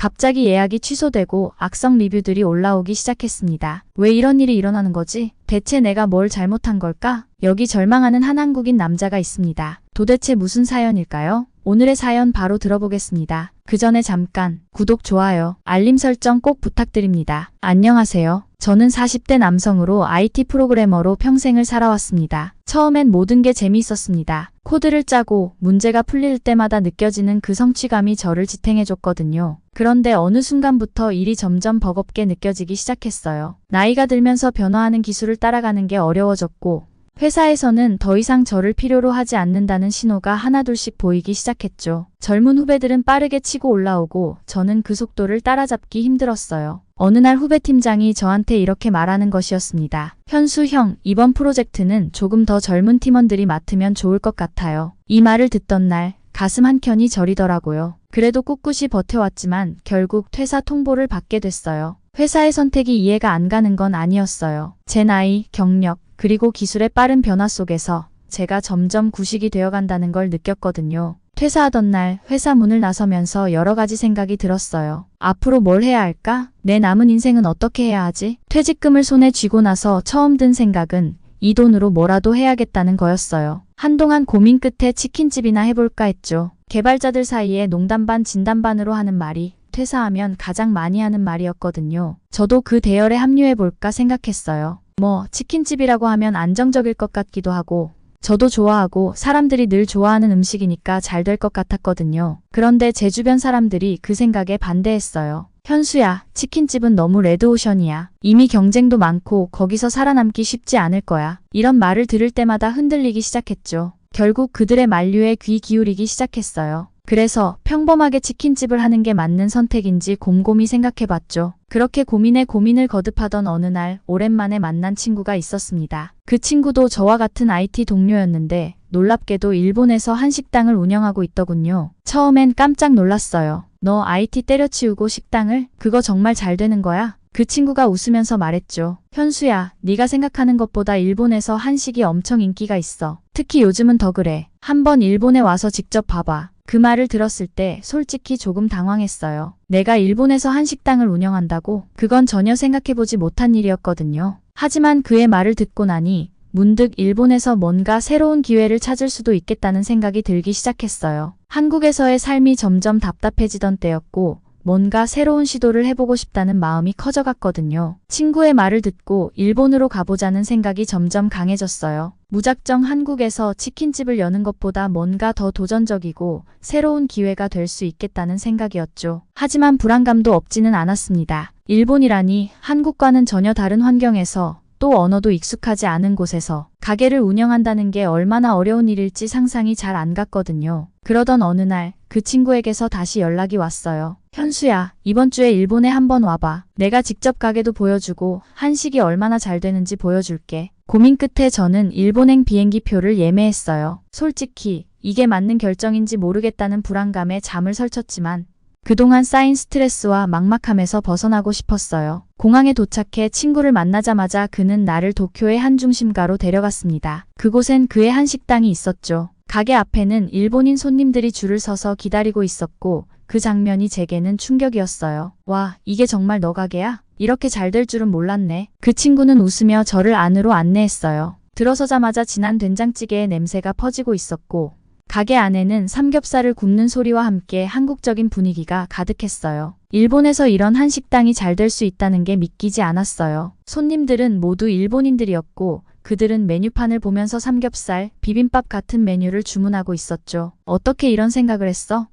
갑자기 예약이 취소되고 악성 리뷰들이 올라오기 시작했습니다. 왜 이런 일이 일어나는 거지? 대체 내가 뭘 잘못한 걸까? 여기 절망하는 한 한국인 남자가 있습니다. 도대체 무슨 사연일까요? 오늘의 사연 바로 들어보겠습니다. 그 전에 잠깐 구독, 좋아요, 알림 설정 꼭 부탁드립니다. 안녕하세요. 저는 40대 남성으로 IT 프로그래머로 평생을 살아왔습니다. 처음엔 모든 게 재미있었습니다. 코드를 짜고 문제가 풀릴 때마다 느껴지는 그 성취감이 저를 지탱해줬거든요. 그런데 어느 순간부터 일이 점점 버겁게 느껴지기 시작했어요. 나이가 들면서 변화하는 기술을 따라가는 게 어려워졌고, 회사에서는 더 이상 저를 필요로 하지 않는다는 신호가 하나둘씩 보이기 시작했죠. 젊은 후배들은 빠르게 치고 올라오고 저는 그 속도를 따라잡기 힘들었어요. 어느 날 후배 팀장이 저한테 이렇게 말하는 것이었습니다. 현수 형, 이번 프로젝트는 조금 더 젊은 팀원들이 맡으면 좋을 것 같아요. 이 말을 듣던 날 가슴 한켠이 저리더라고요. 그래도 꿋꿋이 버텨왔지만 결국 퇴사 통보를 받게 됐어요. 회사의 선택이 이해가 안 가는 건 아니었어요. 제 나이, 경력, 그리고 기술의 빠른 변화 속에서 제가 점점 구식이 되어간다는 걸 느꼈거든요. 퇴사하던 날 회사 문을 나서면서 여러 가지 생각이 들었어요. 앞으로 뭘 해야 할까? 내 남은 인생은 어떻게 해야 하지? 퇴직금을 손에 쥐고 나서 처음 든 생각은 이 돈으로 뭐라도 해야겠다는 거였어요. 한동안 고민 끝에 치킨집이나 해볼까 했죠. 개발자들 사이에 농담 반 진담 반으로 하는 말이 퇴사하면 가장 많이 하는 말이었거든요. 저도 그 대열에 합류해볼까 생각했어요. 치킨집이라고 하면 안정적일 것 같기도 하고, 저도 좋아하고 사람들이 늘 좋아하는 음식이니까 잘 될 것 같았거든요. 그런데 제 주변 사람들이 그 생각에 반대했어요. 현수야, 치킨집은 너무 레드오션이야. 이미 경쟁도 많고 거기서 살아남기 쉽지 않을 거야. 이런 말을 들을 때마다 흔들리기 시작했죠. 결국 그들의 만류에 귀 기울이기 시작했어요. 그래서 평범하게 치킨집을 하는 게 맞는 선택인지 곰곰이 생각해봤죠. 그렇게 고민에 고민을 거듭하던 어느 날 오랜만에 만난 친구가 있었습니다. 그 친구도 저와 같은 IT 동료였는데 놀랍게도 일본에서 한식당을 운영하고 있더군요. 처음엔 깜짝 놀랐어요. 너 IT 때려치우고 식당을? 그거 정말 잘 되는 거야? 그 친구가 웃으면서 말했죠. 현수야, 네가 생각하는 것보다 일본에서 한식이 엄청 인기가 있어. 특히 요즘은 더 그래. 한번 일본에 와서 직접 봐봐. 그 말을 들었을 때 솔직히 조금 당황했어요. 내가 일본에서 한식당을 운영한다고? 그건 전혀 생각해보지 못한 일이었거든요. 하지만 그의 말을 듣고 나니 문득 일본에서 뭔가 새로운 기회를 찾을 수도 있겠다는 생각이 들기 시작했어요. 한국에서의 삶이 점점 답답해지던 때였고, 뭔가 새로운 시도를 해보고 싶다는 마음이 커져갔거든요. 친구의 말을 듣고 일본으로 가보자는 생각이 점점 강해졌어요. 무작정 한국에서 치킨집을 여는 것보다 뭔가 더 도전적이고 새로운 기회가 될 수 있겠다는 생각이었죠. 하지만 불안감도 없지는 않았습니다. 일본이라니 한국과는 전혀 다른 환경에서 또 언어도 익숙하지 않은 곳에서 가게를 운영한다는 게 얼마나 어려운 일일지 상상이 잘 안 갔거든요. 그러던 어느 날 그 친구에게서 다시 연락이 왔어요. 현수야, 이번 주에 일본에 한번 와봐. 내가 직접 가게도 보여주고 한식이 얼마나 잘 되는지 보여줄게. 고민 끝에 저는 일본행 비행기 표를 예매했어요. 솔직히 이게 맞는 결정인지 모르겠다는 불안감에 잠을 설쳤지만 그동안 쌓인 스트레스와 막막함에서 벗어나고 싶었어요. 공항에 도착해 친구를 만나자마자 그는 나를 도쿄의 한 중심가로 데려갔습니다. 그곳엔 그의 한식당이 있었죠. 가게 앞에는 일본인 손님들이 줄을 서서 기다리고 있었고 그 장면이 제게는 충격이었어요. 와, 이게 정말 너 가게야? 이렇게 잘 될 줄은 몰랐네. 그 친구는 웃으며 저를 안으로 안내했어요. 들어서자마자 진한 된장찌개의 냄새가 퍼지고 있었고 가게 안에는 삼겹살을 굽는 소리와 함께 한국적인 분위기가 가득했어요. 일본에서 이런 한식당이 잘 될 수 있다는 게 믿기지 않았어요. 손님들은 모두 일본인들이었고 그들은 메뉴판을 보면서 삼겹살, 비빔밥 같은 메뉴를 주문하고 있었죠. 어떻게 이런 생각을 했어?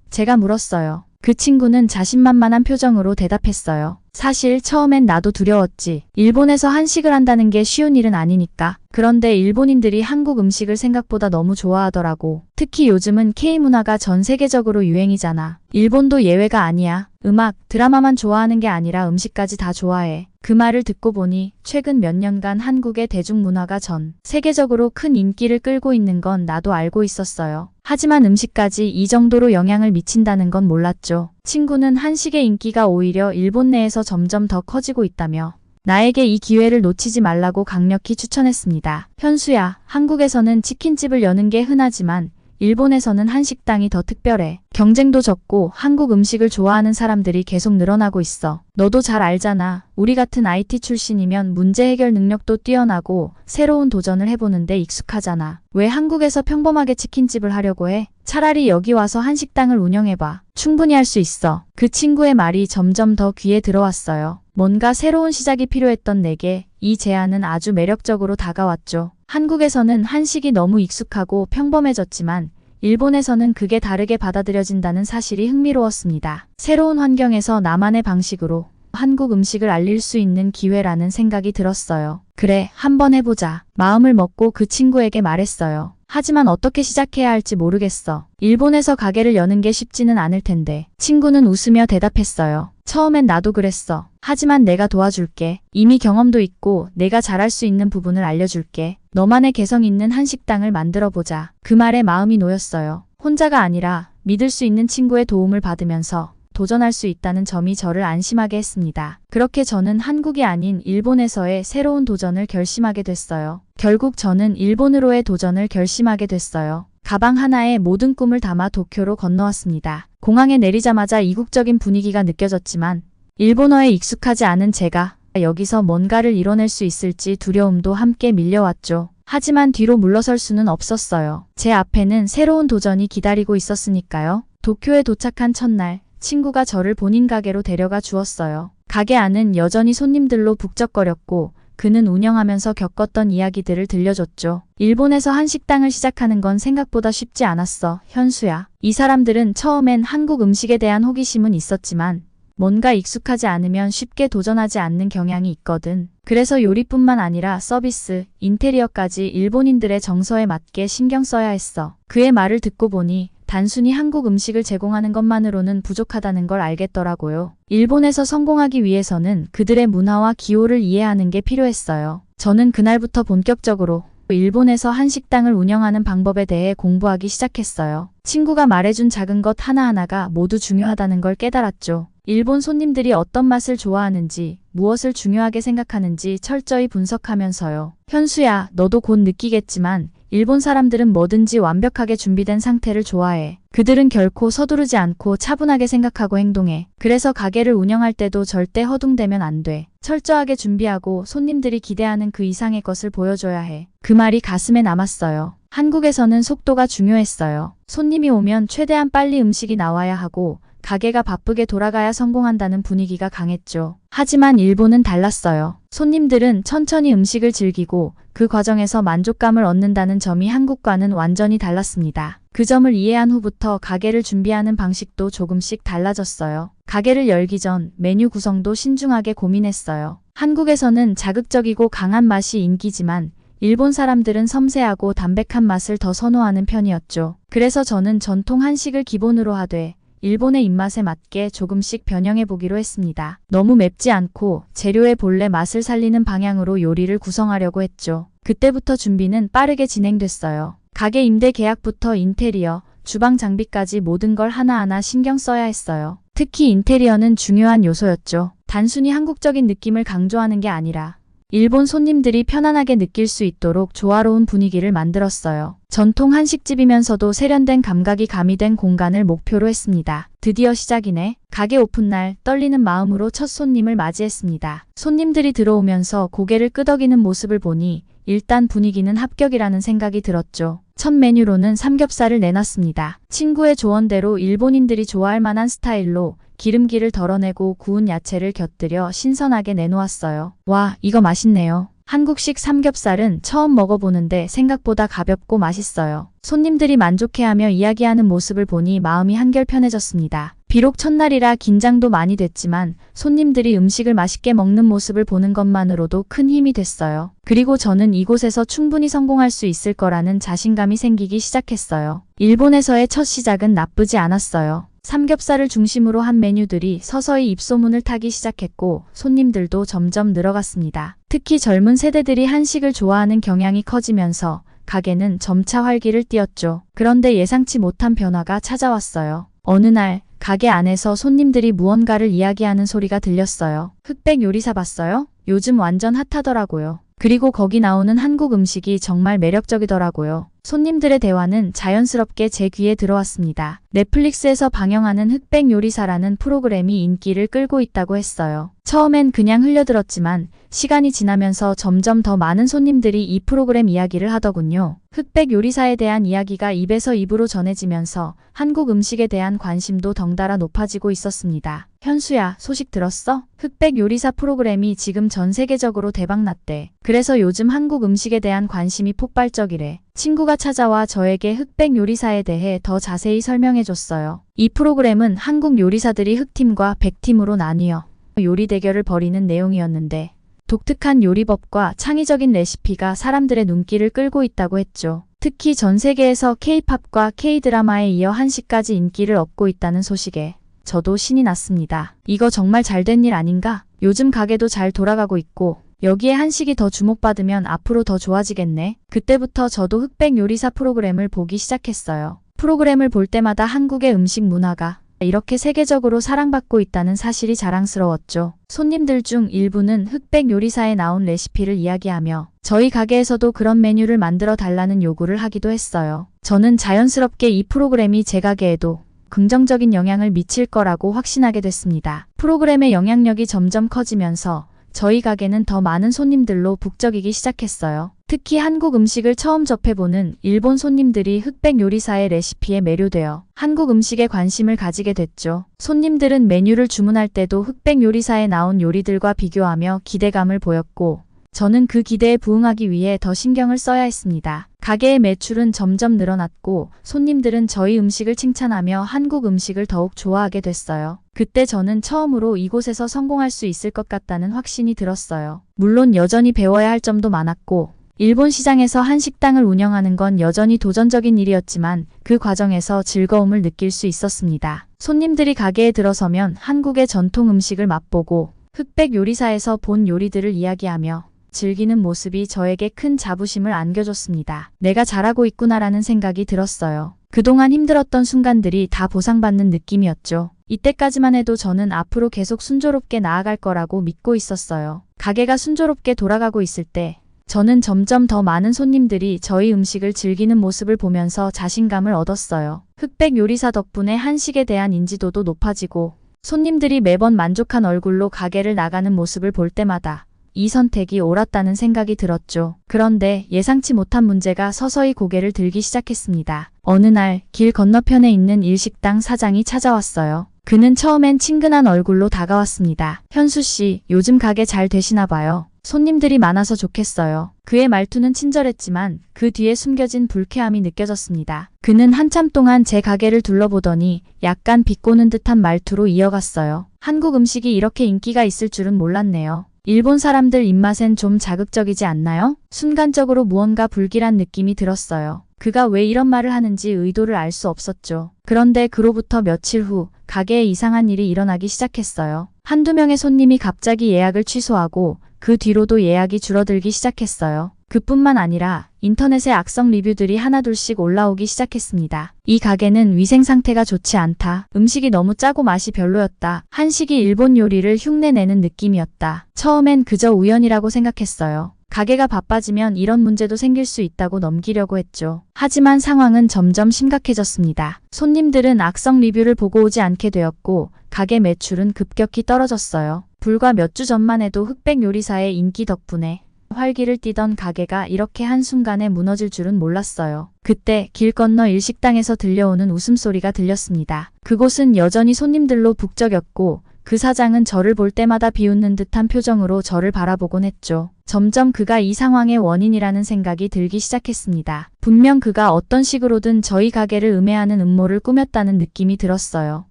제가 물었어요. 그 친구는 자신만만한 표정으로 대답했어요. 사실 처음엔 나도 두려웠지. 일본에서 한식을 한다는 게 쉬운 일은 아니니까. 그런데 일본인들이 한국 음식을 생각보다 너무 좋아하더라고. 특히 요즘은 K-문화가 전 세계적으로 유행이잖아. 일본도 예외가 아니야. 음악, 드라마만 좋아하는 게 아니라 음식까지 다 좋아해. 그 말을 듣고 보니 최근 몇 년간 한국의 대중문화가 전 세계적으로 큰 인기를 끌고 있는 건 나도 알고 있었어요. 하지만 음식까지 이 정도로 영향을 미친다는 건 몰랐죠. 친구는 한식의 인기가 오히려 일본 내에서 점점 더 커지고 있다며 나에게 이 기회를 놓치지 말라고 강력히 추천했습니다. 현수야, 한국에서는 치킨집을 여는 게 흔하지만 일본에서는 한식당이 더 특별해. 경쟁도 적고 한국 음식을 좋아하는 사람들이 계속 늘어나고 있어. 너도 잘 알잖아. 우리 같은 IT 출신이면 문제 해결 능력도 뛰어나고 새로운 도전을 해보는데 익숙하잖아. 왜 한국에서 평범하게 치킨집을 하려고 해? 차라리 여기 와서 한식당을 운영해봐. 충분히 할 수 있어. 그 친구의 말이 점점 더 귀에 들어왔어요. 뭔가 새로운 시작이 필요했던 내게 이 제안은 아주 매력적으로 다가왔죠. 한국에서는 한식이 너무 익숙하고 평범해졌지만 일본에서는 그게 다르게 받아들여진다는 사실이 흥미로웠습니다. 새로운 환경에서 나만의 방식으로 한국 음식을 알릴 수 있는 기회라는 생각이 들었어요. 그래, 한번 해보자. 마음을 먹고 그 친구에게 말했어요. 하지만 어떻게 시작해야 할지 모르겠어. 일본에서 가게를 여는 게 쉽지는 않을 텐데. 친구는 웃으며 대답했어요. 처음엔 나도 그랬어. 하지만 내가 도와줄게. 이미 경험도 있고 내가 잘할 수 있는 부분을 알려줄게. 너만의 개성 있는 한식당을 만들어보자. 그 말에 마음이 놓였어요. 혼자가 아니라 믿을 수 있는 친구의 도움을 받으면서 도전할 수 있다는 점이 저를 안심하게 했습니다. 그렇게 저는 한국이 아닌 일본에서의 새로운 도전을 결심하게 됐어요. 결국 저는 일본으로의 도전을 결심하게 됐어요. 가방 하나에 모든 꿈을 담아 도쿄로 건너왔습니다. 공항에 내리자마자 이국적인 분위기가 느껴졌지만 일본어에 익숙하지 않은 제가 여기서 뭔가를 이뤄낼 수 있을지 두려움도 함께 밀려왔죠. 하지만 뒤로 물러설 수는 없었어요. 제 앞에는 새로운 도전이 기다리고 있었으니까요. 도쿄에 도착한 첫날, 친구가 저를 본인 가게로 데려가 주었어요. 가게 안은 여전히 손님들로 북적거렸고 그는 운영하면서 겪었던 이야기들을 들려줬죠. 일본에서 한식당을 시작하는 건 생각보다 쉽지 않았어, 현수야. 이 사람들은 처음엔 한국 음식에 대한 호기심은 있었지만 뭔가 익숙하지 않으면 쉽게 도전하지 않는 경향이 있거든. 그래서 요리뿐만 아니라 서비스, 인테리어까지 일본인들의 정서에 맞게 신경 써야 했어. 그의 말을 듣고 보니 단순히 한국 음식을 제공하는 것만으로는 부족하다는 걸 알겠더라고요. 일본에서 성공하기 위해서는 그들의 문화와 기호를 이해하는 게 필요했어요. 저는 그날부터 본격적으로 일본에서 한식당을 운영하는 방법에 대해 공부하기 시작했어요. 친구가 말해준 작은 것 하나하나가 모두 중요하다는 걸 깨달았죠. 일본 손님들이 어떤 맛을 좋아하는지, 무엇을 중요하게 생각하는지 철저히 분석하면서요. 현수야, 너도 곧 느끼겠지만 일본 사람들은 뭐든지 완벽하게 준비된 상태를 좋아해. 그들은 결코 서두르지 않고 차분하게 생각하고 행동해. 그래서 가게를 운영할 때도 절대 허둥대면 안 돼. 철저하게 준비하고 손님들이 기대하는 그 이상의 것을 보여줘야 해. 그 말이 가슴에 남았어요. 한국에서는 속도가 중요했어요. 손님이 오면 최대한 빨리 음식이 나와야 하고 가게가 바쁘게 돌아가야 성공한다는 분위기가 강했죠. 하지만 일본은 달랐어요. 손님들은 천천히 음식을 즐기고 그 과정에서 만족감을 얻는다는 점이 한국과는 완전히 달랐습니다. 그 점을 이해한 후부터 가게를 준비하는 방식도 조금씩 달라졌어요. 가게를 열기 전 메뉴 구성도 신중하게 고민했어요. 한국에서는 자극적이고 강한 맛이 인기지만 일본 사람들은 섬세하고 담백한 맛을 더 선호하는 편이었죠. 그래서 저는 전통 한식을 기본으로 하되 일본의 입맛에 맞게 조금씩 변형해 보기로 했습니다. 너무 맵지 않고 재료의 본래 맛을 살리는 방향으로 요리를 구성하려고 했죠. 그때부터 준비는 빠르게 진행됐어요. 가게 임대 계약부터 인테리어, 주방 장비까지 모든 걸 하나하나 신경 써야 했어요. 특히 인테리어는 중요한 요소였죠. 단순히 한국적인 느낌을 강조하는 게 아니라 일본 손님들이 편안하게 느낄 수 있도록 조화로운 분위기를 만들었어요. 전통 한식집이면서도 세련된 감각이 가미된 공간을 목표로 했습니다. 드디어 시작이네. 가게 오픈날 떨리는 마음으로 첫 손님을 맞이했습니다. 손님들이 들어오면서 고개를 끄덕이는 모습을 보니 일단 분위기는 합격이라는 생각이 들었죠. 첫 메뉴로는 삼겹살을 내놨습니다. 친구의 조언대로 일본인들이 좋아할 만한 스타일로 기름기를 덜어내고 구운 야채를 곁들여 신선하게 내놓았어요. 와, 이거 맛있네요. 한국식 삼겹살은 처음 먹어보는데 생각보다 가볍고 맛있어요. 손님들이 만족해하며 이야기하는 모습을 보니 마음이 한결 편해졌습니다. 비록 첫날이라 긴장도 많이 됐지만 손님들이 음식을 맛있게 먹는 모습을 보는 것만으로도 큰 힘이 됐어요. 그리고 저는 이곳에서 충분히 성공할 수 있을 거라는 자신감이 생기기 시작했어요. 일본에서의 첫 시작은 나쁘지 않았어요. 삼겹살을 중심으로 한 메뉴들이 서서히 입소문을 타기 시작했고 손님들도 점점 늘어갔습니다. 특히 젊은 세대들이 한식을 좋아하는 경향이 커지면서 가게는 점차 활기를 띠었죠. 그런데 예상치 못한 변화가 찾아왔어요. 어느 날 가게 안에서 손님들이 무언가를 이야기하는 소리가 들렸어요. 흑백 요리사 봤어요? 요즘 완전 핫하더라고요. 그리고 거기 나오는 한국 음식이 정말 매력적이더라고요. 손님들의 대화는 자연스럽게 제 귀에 들어왔습니다. 넷플릭스에서 방영하는 흑백 요리사라는 프로그램이 인기를 끌고 있다고 했어요. 처음엔 그냥 흘려들었지만 시간이 지나면서 점점 더 많은 손님들이 이 프로그램 이야기를 하더군요. 흑백 요리사에 대한 이야기가 입에서 입으로 전해지면서 한국 음식에 대한 관심도 덩달아 높아지고 있었습니다. 현수야, 소식 들었어? 흑백 요리사 프로그램이 지금 전 세계적으로 대박났대. 그래서 요즘 한국 음식에 대한 관심이 폭발적이래. 친구가 찾아와 저에게 흑백 요리사에 대해 더 자세히 설명해줬어요. 이 프로그램은 한국 요리사들이 흑팀과 백팀으로 나뉘어 요리 대결을 벌이는 내용이었는데 독특한 요리법과 창의적인 레시피가 사람들의 눈길을 끌고 있다고 했죠. 특히 전 세계에서 K-팝과 K-드라마에 이어 한식까지 인기를 얻고 있다는 소식에 저도 신이 났습니다. 이거 정말 잘된 일 아닌가? 요즘 가게도 잘 돌아가고 있고 여기에 한식이 더 주목받으면 앞으로 더 좋아지겠네. 그때부터 저도 흑백 요리사 프로그램을 보기 시작했어요. 프로그램을 볼 때마다 한국의 음식 문화가 이렇게 세계적으로 사랑받고 있다는 사실이 자랑스러웠죠. 손님들 중 일부는 흑백 요리사에 나온 레시피를 이야기하며 저희 가게에서도 그런 메뉴를 만들어 달라는 요구를 하기도 했어요. 저는 자연스럽게 이 프로그램이 제 가게에도 긍정적인 영향을 미칠 거라고 확신하게 됐습니다. 프로그램의 영향력이 점점 커지면서 저희 가게는 더 많은 손님들로 북적이기 시작했어요. 특히 한국 음식을 처음 접해보는 일본 손님들이 흑백 요리사의 레시피에 매료되어 한국 음식에 관심을 가지게 됐죠. 손님들은 메뉴를 주문할 때도 흑백 요리사에 나온 요리들과 비교하며 기대감을 보였고 저는 그 기대에 부응하기 위해 더 신경을 써야 했습니다. 가게의 매출은 점점 늘어났고 손님들은 저희 음식을 칭찬하며 한국 음식을 더욱 좋아하게 됐어요. 그때 저는 처음으로 이곳에서 성공할 수 있을 것 같다는 확신이 들었어요. 물론 여전히 배워야 할 점도 많았고 일본 시장에서 한식당을 운영하는 건 여전히 도전적인 일이었지만 그 과정에서 즐거움을 느낄 수 있었습니다. 손님들이 가게에 들어서면 한국의 전통 음식을 맛보고 흑백 요리사에서 본 요리들을 이야기하며 즐기는 모습이 저에게 큰 자부심을 안겨줬습니다. 내가 잘하고 있구나라는 생각이 들었어요. 그동안 힘들었던 순간들이 다 보상받는 느낌이었죠. 이때까지만 해도 저는 앞으로 계속 순조롭게 나아갈 거라고 믿고 있었어요. 가게가 순조롭게 돌아가고 있을 때 저는 점점 더 많은 손님들이 저희 음식을 즐기는 모습을 보면서 자신감을 얻었어요. 흑백 요리사 덕분에 한식에 대한 인지도도 높아지고 손님들이 매번 만족한 얼굴로 가게를 나가는 모습을 볼 때마다 이 선택이 옳았다는 생각이 들었죠. 그런데 예상치 못한 문제가 서서히 고개를 들기 시작했습니다. 어느 날 길 건너편에 있는 일식당 사장이 찾아왔어요. 그는 처음엔 친근한 얼굴로 다가왔습니다. 현수 씨, 요즘 가게 잘 되시나 봐요. 손님들이 많아서 좋겠어요. 그의 말투는 친절했지만 그 뒤에 숨겨진 불쾌함이 느껴졌습니다. 그는 한참 동안 제 가게를 둘러보더니 약간 비꼬는 듯한 말투로 이어갔어요. 한국 음식이 이렇게 인기가 있을 줄은 몰랐네요. 일본 사람들 입맛엔 좀 자극적이지 않나요? 순간적으로 무언가 불길한 느낌이 들었어요. 그가 왜 이런 말을 하는지 의도를 알 수 없었죠. 그런데 그로부터 며칠 후 가게에 이상한 일이 일어나기 시작했어요. 한두 명의 손님이 갑자기 예약을 취소하고 그 뒤로도 예약이 줄어들기 시작했어요. 그뿐만 아니라 인터넷에 악성 리뷰들이 하나둘씩 올라오기 시작했습니다. 이 가게는 위생 상태가 좋지 않다. 음식이 너무 짜고 맛이 별로였다. 한식이 일본 요리를 흉내내는 느낌이었다. 처음엔 그저 우연이라고 생각했어요. 가게가 바빠지면 이런 문제도 생길 수 있다고 넘기려고 했죠. 하지만 상황은 점점 심각해졌습니다. 손님들은 악성 리뷰를 보고 오지 않게 되었고 가게 매출은 급격히 떨어졌어요. 불과 몇 주 전만 해도 흑백 요리사의 인기 덕분에 활기를 띠던 가게가 이렇게 한순간에 무너질 줄은 몰랐어요. 그때 길 건너 일식당에서 들려오는 웃음소리가 들렸습니다. 그곳은 여전히 손님들로 북적였고 그 사장은 저를 볼 때마다 비웃는 듯한 표정으로 저를 바라보곤 했죠. 점점 그가 이 상황의 원인이라는 생각이 들기 시작했습니다. 분명 그가 어떤 식으로든 저희 가게를 음해하는 음모를 꾸몄다는 느낌이 들었어요.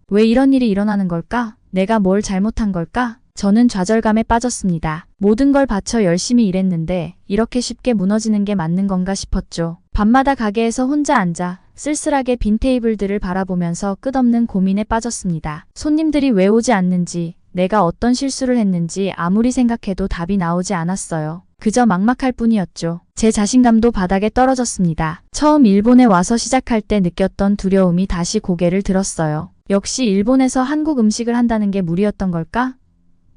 왜 이런 일이 일어나는 걸까? 내가 뭘 잘못한 걸까? 저는 좌절감에 빠졌습니다. 모든 걸 바쳐 열심히 일했는데 이렇게 쉽게 무너지는 게 맞는 건가 싶었죠. 밤마다 가게에서 혼자 앉아 쓸쓸하게 빈 테이블들을 바라보면서 끝없는 고민에 빠졌습니다. 손님들이 왜 오지 않는지, 내가 어떤 실수를 했는지 아무리 생각해도 답이 나오지 않았어요. 그저 막막할 뿐이었죠. 제 자신감도 바닥에 떨어졌습니다. 처음 일본에 와서 시작할 때 느꼈던 두려움이 다시 고개를 들었어요. 역시 일본에서 한국 음식을 한다는 게 무리였던 걸까?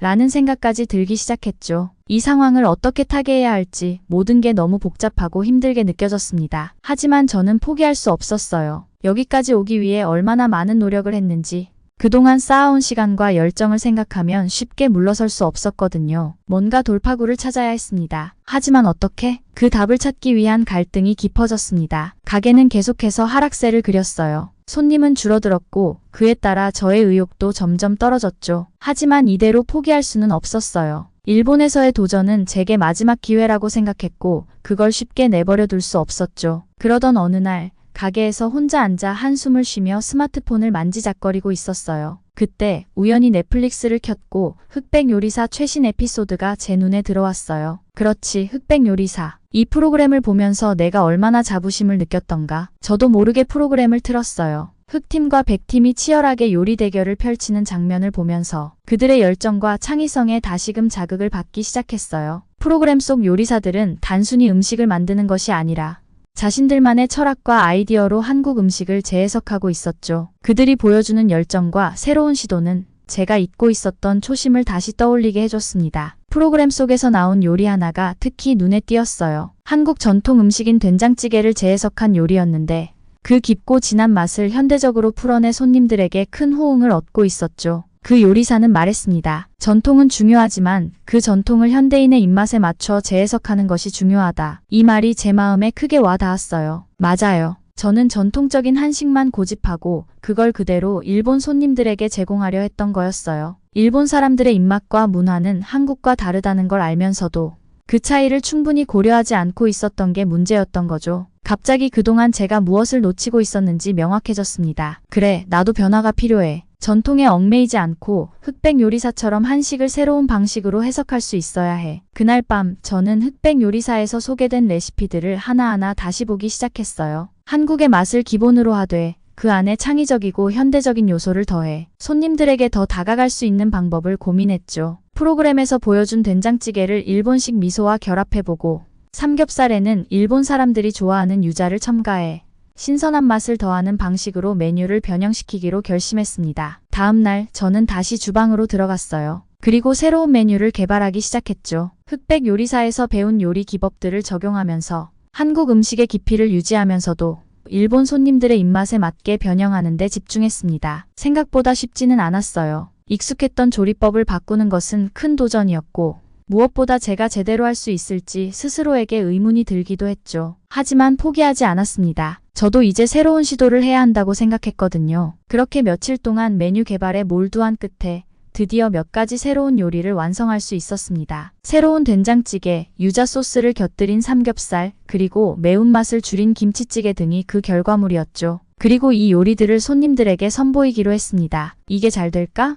라는 생각까지 들기 시작했죠. 이 상황을 어떻게 타개해야 할지 모든 게 너무 복잡하고 힘들게 느껴졌습니다. 하지만 저는 포기할 수 없었어요. 여기까지 오기 위해 얼마나 많은 노력을 했는지 그동안 쌓아온 시간과 열정을 생각하면 쉽게 물러설 수 없었거든요. 뭔가 돌파구를 찾아야 했습니다. 하지만 어떻게? 그 답을 찾기 위한 갈등이 깊어졌습니다. 가게는 계속해서 하락세를 그렸어요. 손님은 줄어들었고 그에 따라 저의 의욕도 점점 떨어졌죠. 하지만 이대로 포기할 수는 없었어요. 일본에서의 도전은 제게 마지막 기회라고 생각했고 그걸 쉽게 내버려 둘 수 없었죠. 그러던 어느 날 가게에서 혼자 앉아 한숨을 쉬며 스마트폰을 만지작거리고 있었어요. 그때 우연히 넷플릭스를 켰고 흑백 요리사 최신 에피소드가 제 눈에 들어왔어요. 그렇지, 흑백 요리사. 이 프로그램을 보면서 내가 얼마나 자부심을 느꼈던가. 저도 모르게 프로그램을 틀었어요. 흑팀과 백팀이 치열하게 요리 대결을 펼치는 장면을 보면서 그들의 열정과 창의성에 다시금 자극을 받기 시작했어요. 프로그램 속 요리사들은 단순히 음식을 만드는 것이 아니라 자신들만의 철학과 아이디어로 한국 음식을 재해석하고 있었죠. 그들이 보여주는 열정과 새로운 시도는 제가 잊고 있었던 초심을 다시 떠올리게 해줬습니다. 프로그램 속에서 나온 요리 하나가 특히 눈에 띄었어요. 한국 전통 음식인 된장찌개를 재해석한 요리였는데 그 깊고 진한 맛을 현대적으로 풀어내 손님들에게 큰 호응을 얻고 있었죠. 그 요리사는 말했습니다. 전통은 중요하지만 그 전통을 현대인의 입맛에 맞춰 재해석하는 것이 중요하다. 이 말이 제 마음에 크게 와 닿았어요. 맞아요. 저는 전통적인 한식만 고집하고 그걸 그대로 일본 손님들에게 제공하려 했던 거였어요. 일본 사람들의 입맛과 문화는 한국과 다르다는 걸 알면서도 그 차이를 충분히 고려하지 않고 있었던 게 문제였던 거죠. 갑자기 그동안 제가 무엇을 놓치고 있었는지 명확해졌습니다. 그래, 나도 변화가 필요해. 전통에 얽매이지 않고 흑백 요리사처럼 한식을 새로운 방식으로 해석할 수 있어야 해. 그날 밤 저는 흑백 요리사에서 소개된 레시피들을 하나하나 다시 보기 시작했어요. 한국의 맛을 기본으로 하되 그 안에 창의적이고 현대적인 요소를 더해 손님들에게 더 다가갈 수 있는 방법을 고민했죠. 프로그램에서 보여준 된장찌개를 일본식 미소와 결합해보고 삼겹살에는 일본 사람들이 좋아하는 유자를 첨가해 신선한 맛을 더하는 방식으로 메뉴를 변형시키기로 결심했습니다. 다음 날 저는 다시 주방으로 들어갔어요. 그리고 새로운 메뉴를 개발하기 시작했죠. 흑백 요리사에서 배운 요리 기법들을 적용하면서 한국 음식의 깊이를 유지하면서도 일본 손님들의 입맛에 맞게 변형하는 데 집중했습니다. 생각보다 쉽지는 않았어요. 익숙했던 조리법을 바꾸는 것은 큰 도전이었고 무엇보다 제가 제대로 할 수 있을지 스스로에게 의문이 들기도 했죠. 하지만 포기하지 않았습니다. 저도 이제 새로운 시도를 해야 한다고 생각했거든요. 그렇게 며칠 동안 메뉴 개발에 몰두한 끝에 드디어 몇 가지 새로운 요리를 완성할 수 있었습니다. 새로운 된장찌개, 유자 소스를 곁들인 삼겹살, 그리고 매운맛을 줄인 김치찌개 등이 그 결과물이었죠. 그리고 이 요리들을 손님들에게 선보이기로 했습니다. 이게 잘 될까?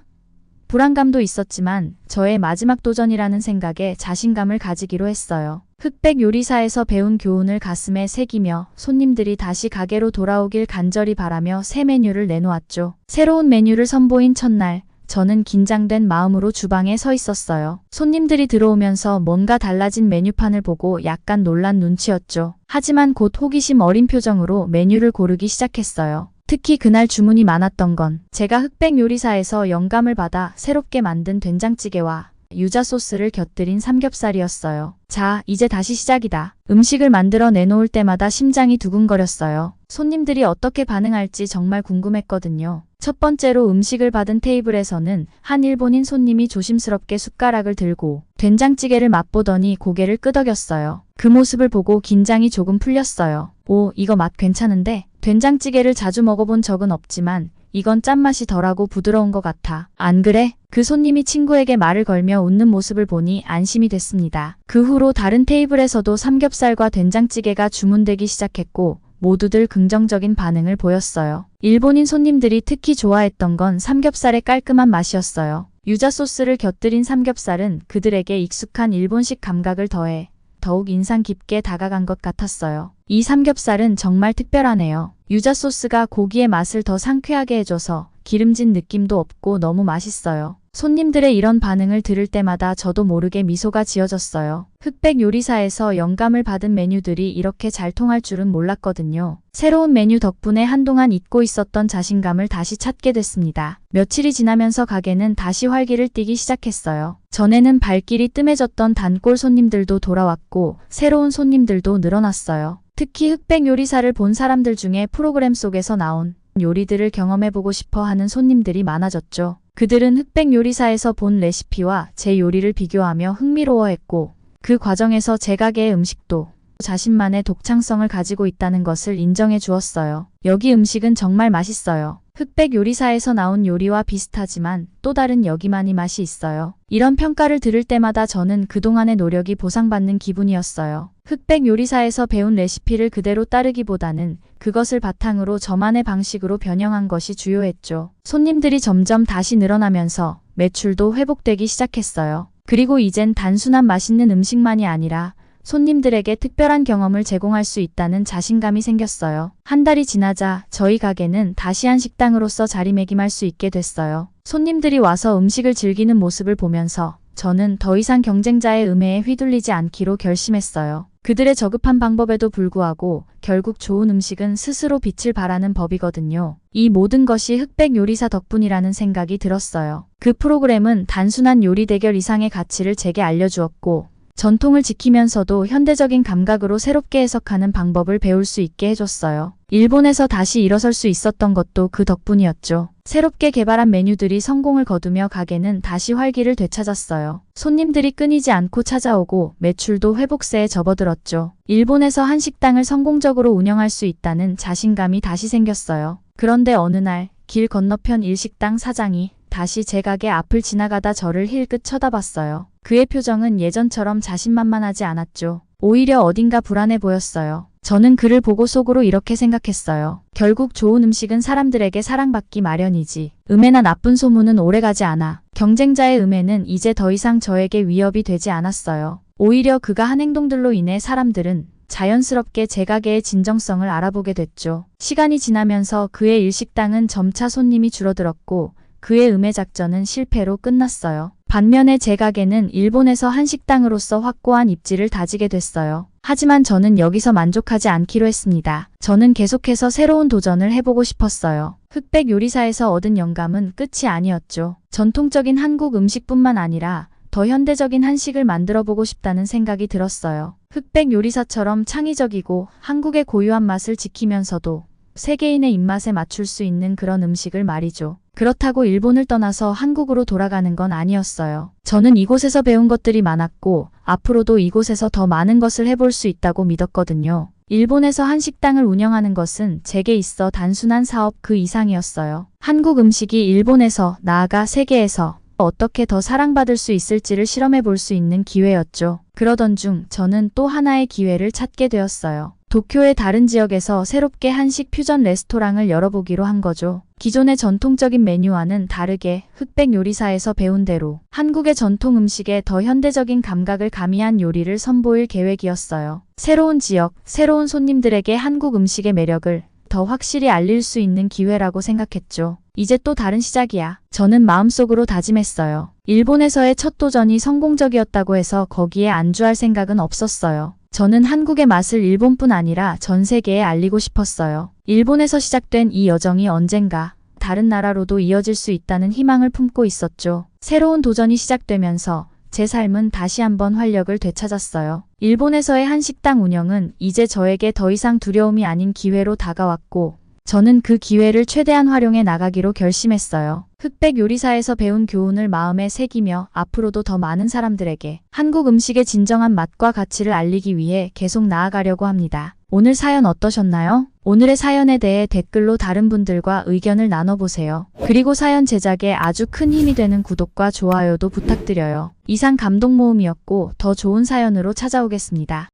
불안감도 있었지만 저의 마지막 도전이라는 생각에 자신감을 가지기로 했어요. 흑백 요리사에서 배운 교훈을 가슴에 새기며 손님들이 다시 가게로 돌아오길 간절히 바라며 새 메뉴를 내놓았죠. 새로운 메뉴를 선보인 첫날, 저는 긴장된 마음으로 주방에 서 있었어요. 손님들이 들어오면서 뭔가 달라진 메뉴판을 보고 약간 놀란 눈치였죠. 하지만 곧 호기심 어린 표정으로 메뉴를 고르기 시작했어요. 특히 그날 주문이 많았던 건 제가 흑백 요리사에서 영감을 받아 새롭게 만든 된장찌개와 유자 소스를 곁들인 삼겹살이었어요. 자, 이제 다시 시작이다. 음식을 만들어 내놓을 때마다 심장이 두근거렸어요. 손님들이 어떻게 반응할지 정말 궁금했거든요. 첫 번째로 음식을 받은 테이블에서는 한 일본인 손님이 조심스럽게 숟가락을 들고 된장찌개를 맛보더니 고개를 끄덕였어요. 그 모습을 보고 긴장이 조금 풀렸어요. 오, 이거 맛 괜찮은데? 된장찌개를 자주 먹어본 적은 없지만 이건 짠맛이 덜하고 부드러운 것 같아. 안 그래? 그 손님이 친구에게 말을 걸며 웃는 모습을 보니 안심이 됐습니다. 그 후로 다른 테이블에서도 삼겹살과 된장찌개가 주문되기 시작했고 모두들 긍정적인 반응을 보였어요. 일본인 손님들이 특히 좋아했던 건 삼겹살의 깔끔한 맛이었어요. 유자 소스를 곁들인 삼겹살은 그들에게 익숙한 일본식 감각을 더해 더욱 인상 깊게 다가간 것 같았어요. 이 삼겹살은 정말 특별하네요. 유자 소스가 고기의 맛을 더 상쾌하게 해줘서 기름진 느낌도 없고 너무 맛있어요. 손님들의 이런 반응을 들을 때마다 저도 모르게 미소가 지어졌어요. 흑백 요리사에서 영감을 받은 메뉴들이 이렇게 잘 통할 줄은 몰랐거든요. 새로운 메뉴 덕분에 한동안 잊고 있었던 자신감을 다시 찾게 됐습니다. 며칠이 지나면서 가게는 다시 활기를 띠기 시작했어요. 전에는 발길이 뜸해졌던 단골 손님들도 돌아왔고 새로운 손님들도 늘어났어요. 특히 흑백 요리사를 본 사람들 중에 프로그램 속에서 나온 요리들을 경험해보고 싶어 하는 손님들이 많아졌죠. 그들은 흑백 요리사에서 본 레시피와 제 요리를 비교하며 흥미로워했고 그 과정에서 제 가게의 음식도 자신만의 독창성을 가지고 있다는 것을 인정해 주었어요. 여기 음식은 정말 맛있어요. 흑백 요리사에서 나온 요리와 비슷하지만 또 다른 여기만의 맛이 있어요. 이런 평가를 들을 때마다 저는 그동안의 노력이 보상받는 기분이었어요. 흑백 요리사에서 배운 레시피를 그대로 따르기보다는 그것을 바탕으로 저만의 방식으로 변형한 것이 주요했죠. 손님들이 점점 다시 늘어나면서 매출도 회복되기 시작했어요. 그리고 이젠 단순한 맛있는 음식만이 아니라 손님들에게 특별한 경험을 제공할 수 있다는 자신감이 생겼어요. 한 달이 지나자 저희 가게는 다시 한 식당으로서 자리매김할 수 있게 됐어요. 손님들이 와서 음식을 즐기는 모습을 보면서 저는 더 이상 경쟁자의 음해에 휘둘리지 않기로 결심했어요. 그들의 저급한 방법에도 불구하고 결국 좋은 음식은 스스로 빛을 발하는 법이거든요. 이 모든 것이 흑백 요리사 덕분이라는 생각이 들었어요. 그 프로그램은 단순한 요리 대결 이상의 가치를 제게 알려주었고 전통을 지키면서도 현대적인 감각으로 새롭게 해석하는 방법을 배울 수 있게 해줬어요. 일본에서 다시 일어설 수 있었던 것도 그 덕분이었죠. 새롭게 개발한 메뉴들이 성공을 거두며 가게는 다시 활기를 되찾았어요. 손님들이 끊이지 않고 찾아오고 매출도 회복세에 접어들었죠. 일본에서 한 식당을 성공적으로 운영할 수 있다는 자신감이 다시 생겼어요. 그런데 어느 날 길 건너편 일식당 사장이 다시 제 가게 앞을 지나가다 저를 힐끗 쳐다봤어요. 그의 표정은 예전처럼 자신만만하지 않았죠. 오히려 어딘가 불안해 보였어요. 저는 그를 보고 속으로 이렇게 생각했어요. 결국 좋은 음식은 사람들에게 사랑받기 마련이지. 음해나 나쁜 소문은 오래가지 않아. 경쟁자의 음해는 이제 더 이상 저에게 위협이 되지 않았어요. 오히려 그가 한 행동들로 인해 사람들은 자연스럽게 제 가게의 진정성을 알아보게 됐죠. 시간이 지나면서 그의 일식당은 점차 손님이 줄어들었고 그의 음해 작전은 실패로 끝났어요. 반면에 제 가게는 일본에서 한 식당으로서 확고한 입지를 다지게 됐어요. 하지만 저는 여기서 만족하지 않기로 했습니다. 저는 계속해서 새로운 도전을 해보고 싶었어요. 흑백 요리사에서 얻은 영감은 끝이 아니었죠. 전통적인 한국 음식뿐만 아니라 더 현대적인 한식을 만들어보고 싶다는 생각이 들었어요. 흑백 요리사처럼 창의적이고 한국의 고유한 맛을 지키면서도 세계인의 입맛에 맞출 수 있는 그런 음식을 말이죠. 그렇다고 일본을 떠나서 한국으로 돌아가는 건 아니었어요. 저는 이곳에서 배운 것들이 많았고 앞으로도 이곳에서 더 많은 것을 해볼 수 있다고 믿었거든요. 일본에서 한 식당을 운영하는 것은 제게 있어 단순한 사업 그 이상이었어요. 한국 음식이 일본에서 나아가 세계에서 어떻게 더 사랑받을 수 있을지를 실험해 볼 수 있는 기회였죠. 그러던 중 저는 또 하나의 기회를 찾게 되었어요. 도쿄의 다른 지역에서 새롭게 한식 퓨전 레스토랑을 열어보기로 한 거죠. 기존의 전통적인 메뉴와는 다르게 흑백 요리사에서 배운 대로 한국의 전통 음식에 더 현대적인 감각을 가미한 요리를 선보일 계획이었어요. 새로운 지역, 새로운 손님들에게 한국 음식의 매력을 더 확실히 알릴 수 있는 기회라고 생각했죠. 이제 또 다른 시작이야. 저는 마음속으로 다짐했어요. 일본에서의 첫 도전이 성공적이었다고 해서 거기에 안주할 생각은 없었어요. 저는 한국의 맛을 일본뿐 아니라 전 세계에 알리고 싶었어요. 일본에서 시작된 이 여정이 언젠가 다른 나라로도 이어질 수 있다는 희망을 품고 있었죠. 새로운 도전이 시작되면서 제 삶은 다시 한번 활력을 되찾았어요. 일본에서의 한식당 운영은 이제 저에게 더 이상 두려움이 아닌 기회로 다가왔고 저는 그 기회를 최대한 활용해 나가기로 결심했어요. 흑백 요리사에서 배운 교훈을 마음에 새기며 앞으로도 더 많은 사람들에게 한국 음식의 진정한 맛과 가치를 알리기 위해 계속 나아가려고 합니다. 오늘 사연 어떠셨나요? 오늘의 사연에 대해 댓글로 다른 분들과 의견을 나눠보세요. 그리고 사연 제작에 아주 큰 힘이 되는 구독과 좋아요도 부탁드려요. 이상 감동 모음이었고 더 좋은 사연으로 찾아오겠습니다.